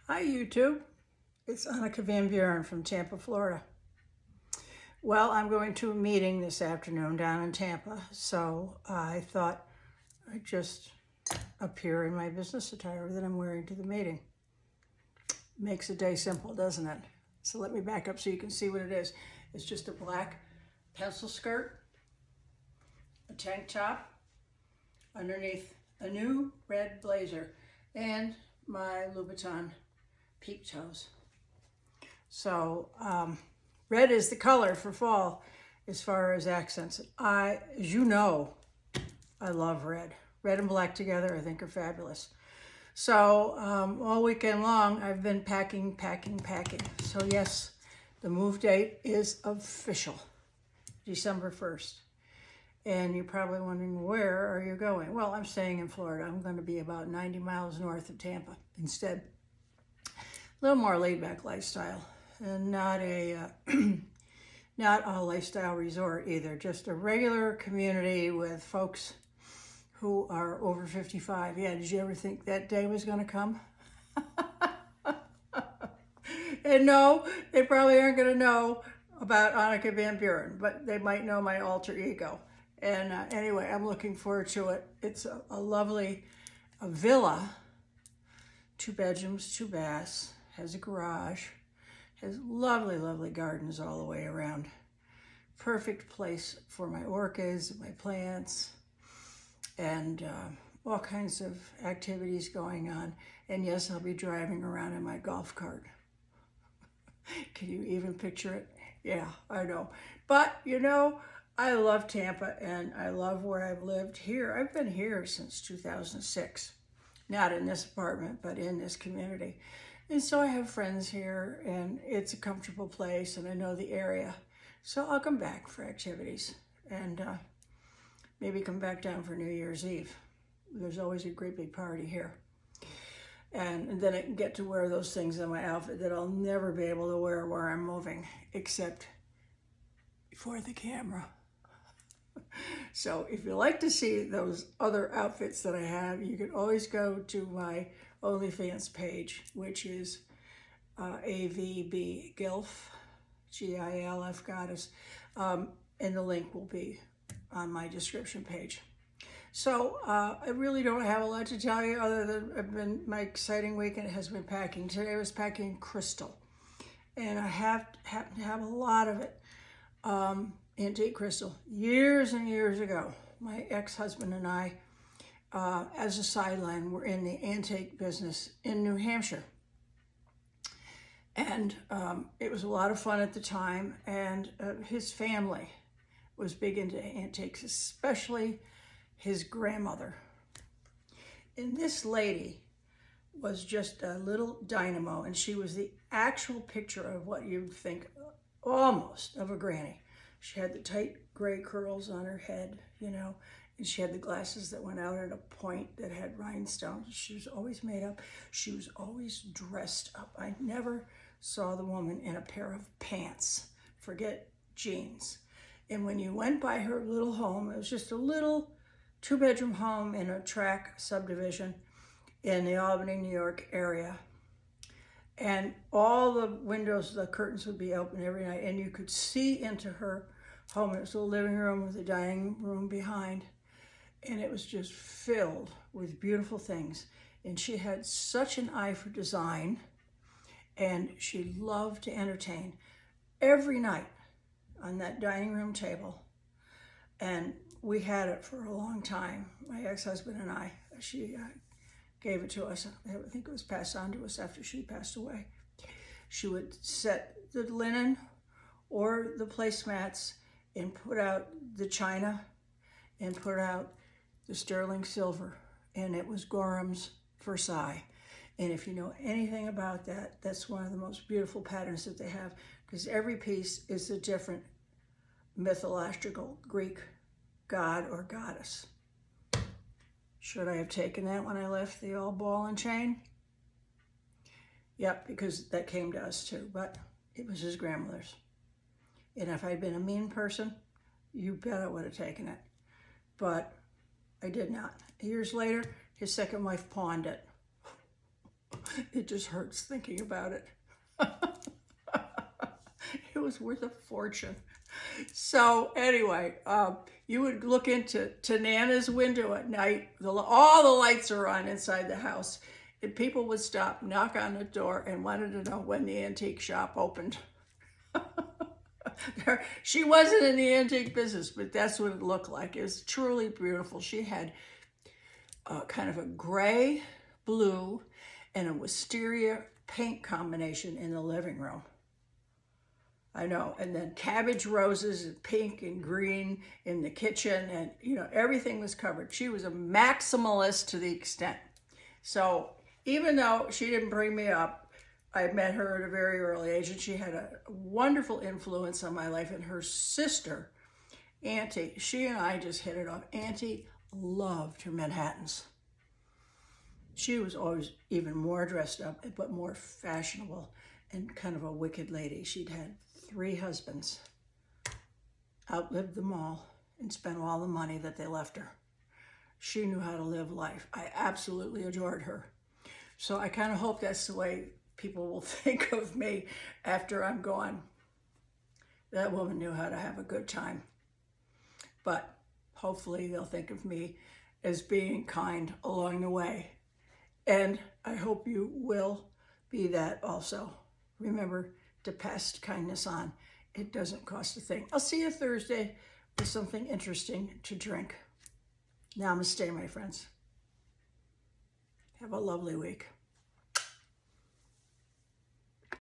Hi YouTube, it's Anneke Van Buren from Tampa, Florida. Well, I'm going to a meeting this afternoon down in Tampa, so I thought I'd just appear in my business attire that I'm wearing to the meeting. Makes the day simple, doesn't it? So let me back up so you can see what it is. It's just a black pencil skirt, a tank top, underneath a new red blazer, and my Louboutin peep toes. So red is the color for fall as far as accents. As you know, I love red. Red and black together I think are fabulous. So all weekend long I've been packing. So yes, the move date is official, December 1st. And you're probably wondering, where are you going? Well, I'm staying in Florida. I'm going to be about 90 miles north of Tampa instead. A little more laid-back lifestyle, and not a lifestyle resort either. Just a regular community with folks who are over 55. Yeah, did you ever think that day was going to come? And no, they probably aren't going to know about Anneke Van Buren, but they might know my alter ego. And anyway, I'm looking forward to it. It's a lovely villa, 2 bedrooms, 2 baths, has a garage, has lovely gardens all the way around. Perfect place for my orchids, my plants, and all kinds of activities going on. And yes, I'll be driving around in my golf cart. Can you even picture it? Yeah, I know. But, you know, I love Tampa, and I love where I've lived here. I've been here since 2006. Not in this apartment, but in this community. And so I have friends here, and it's a comfortable place, and I know the area. So I'll come back for activities, and maybe come back down for New Year's Eve. There's always a great big party here. And then I can get to wear those things in my outfit that I'll never be able to wear where I'm moving, except for the camera. So if you like to see those other outfits that I have, you can always go to my OnlyFans page, which is AVB Gilf, Gilf goddess, and the link will be on my description page. So I really don't have a lot to tell you other than my exciting weekend has been packing. Today I was packing crystal, and I happen to have a lot of it. Antique crystal. Years and years ago, my ex-husband and I, as a sideline, were in the antique business in New Hampshire. And it was a lot of fun at the time, and his family was big into antiques, especially his grandmother. And this lady was just a little dynamo, and she was the actual picture of what you'd think almost of a granny. She had the tight gray curls on her head, you know, and she had the glasses that went out at a point that had rhinestones. She was always made up. She was always dressed up. I never saw the woman in a pair of pants, forget jeans. And when you went by her little home, it was just a little 2-bedroom home in a tract subdivision in the Albany, New York area. And all the windows, the curtains would be open every night, and you could see into her home. It was a living room with a dining room behind, and it was just filled with beautiful things. And she had such an eye for design, and she loved to entertain every night on that dining room table. And we had it for a long time, my ex-husband and I. She gave it to us. I think it was passed on to us after she passed away. She would set the linen or the placemats and put out the china and put out the sterling silver, and it was Gorham's Versailles. And if you know anything about that, that's one of the most beautiful patterns that they have, because every piece is a different mythological Greek god or goddess. Should I have taken that when I left the old ball and chain? Yep, because that came to us too, but it was his grandmother's. And if I'd been a mean person, you bet I would have taken it. But I did not. Years later, his second wife pawned it. It just hurts thinking about it. It was worth a fortune. So anyway, you would look into Tananas Window at night. All the lights are on inside the house. And people would stop, knock on the door, and wanted to know when the antique shop opened. She wasn't in the antique business, but that's what it looked like. It was truly beautiful. She had kind of a gray, blue, and a wisteria paint combination in the living room. I know, and then cabbage roses and pink and green in the kitchen, and everything was covered. She was a maximalist to the extent. So even though she didn't bring me up, I met her at a very early age, and she had a wonderful influence on my life. And her sister, Auntie, she and I just hit it off. Auntie loved her Manhattans. She was always even more dressed up, but more fashionable and kind of a wicked lady. She'd had 3 husbands, outlived them all, and spent all the money that they left her. She knew how to live life. I absolutely adored her. So I kind of hope that's the way people will think of me after I'm gone. That woman knew how to have a good time. But hopefully they'll think of me as being kind along the way. And I hope you will be that also. Remember to pass kindness on. It doesn't cost a thing. I'll see you Thursday with something interesting to drink. Namaste, my friends. Have a lovely week.